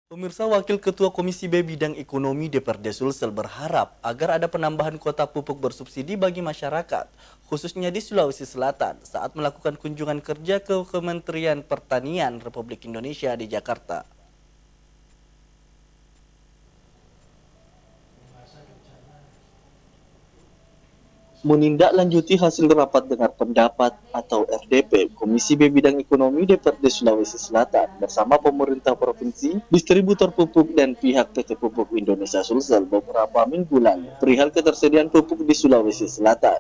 Pemirsa, Wakil Ketua Komisi B Bidang Ekonomi DPRD Sulsel berharap agar ada penambahan kuota pupuk bersubsidi bagi masyarakat, khususnya di Sulawesi Selatan, saat melakukan kunjungan kerja ke Kementerian Pertanian Republik Indonesia di Jakarta. Menindaklanjuti hasil rapat dengar pendapat atau RDP Komisi B Bidang Ekonomi DPRD Sulawesi Selatan bersama pemerintah provinsi, distributor pupuk dan pihak PT Pupuk Indonesia Sulsel beberapa minggu lalu perihal ketersediaan pupuk di Sulawesi Selatan.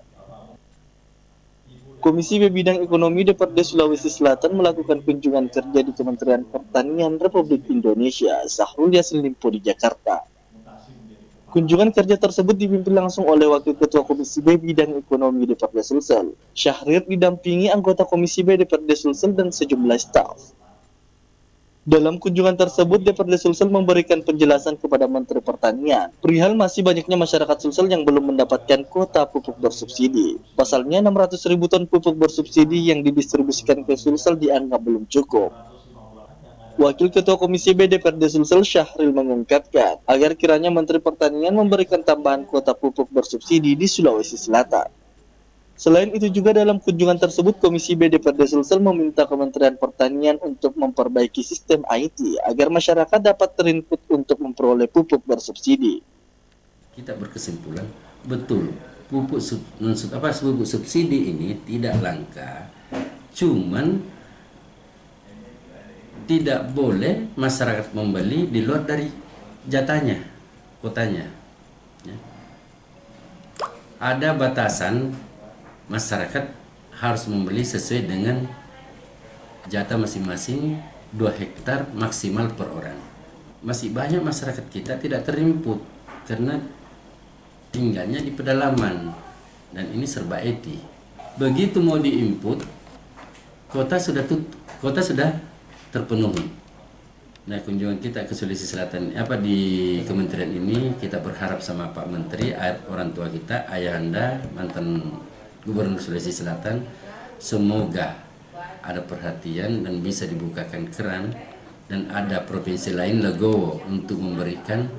Komisi B Bidang Ekonomi DPRD Sulawesi Selatan melakukan kunjungan kerja di Kementerian Pertanian Republik Indonesia Syahrul Yassin Limpo di Jakarta. Kunjungan kerja tersebut dipimpin langsung oleh Wakil Ketua Komisi B Bidang Ekonomi DPRD Sulsel. Syahrir didampingi anggota Komisi B DPRD Sulsel dan sejumlah staf. Dalam kunjungan tersebut, DPRD Sulsel memberikan penjelasan kepada Menteri Pertanian perihal masih banyaknya masyarakat Sulsel yang belum mendapatkan kuota pupuk bersubsidi. Pasalnya 600.000 ton pupuk bersubsidi yang didistribusikan ke Sulsel dianggap belum cukup. Wakil Ketua Komisi B DPRD Sulsel Syahril mengungkapkan agar kiranya Menteri Pertanian memberikan tambahan kuota pupuk bersubsidi di Sulawesi Selatan. Selain itu juga dalam kunjungan tersebut Komisi B DPRD Sulsel meminta Kementerian Pertanian untuk memperbaiki sistem IT agar masyarakat dapat terinput untuk memperoleh pupuk bersubsidi. Kita berkesimpulan betul pupuk subsidi ini tidak langka, cuman tidak boleh masyarakat membeli di luar dari jatahnya, kotanya. Ya. Ada batasan masyarakat harus membeli sesuai dengan jatah masing-masing 2 hektar maksimal per orang. Masih banyak masyarakat kita tidak terinput karena tinggalnya di pedalaman dan ini serba eti. Begitu mau diinput, kota sudah terpenuhi. Nah, kunjungan kita ke Sulawesi Selatan di kementerian ini, kita berharap sama Pak Menteri, orang tua kita, ayahanda, mantan Gubernur Sulawesi Selatan, semoga ada perhatian dan bisa dibukakan keran dan ada provinsi lain legowo untuk memberikan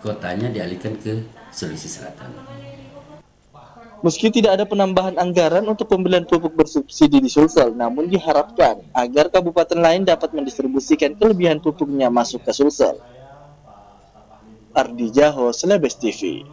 kotanya dialihkan ke Sulawesi Selatan. Meski tidak ada penambahan anggaran untuk pembelian pupuk bersubsidi di Sulsel, namun diharapkan agar kabupaten lain dapat mendistribusikan kelebihan pupuknya masuk ke Sulsel. Ardi Jaho, Celebes TV.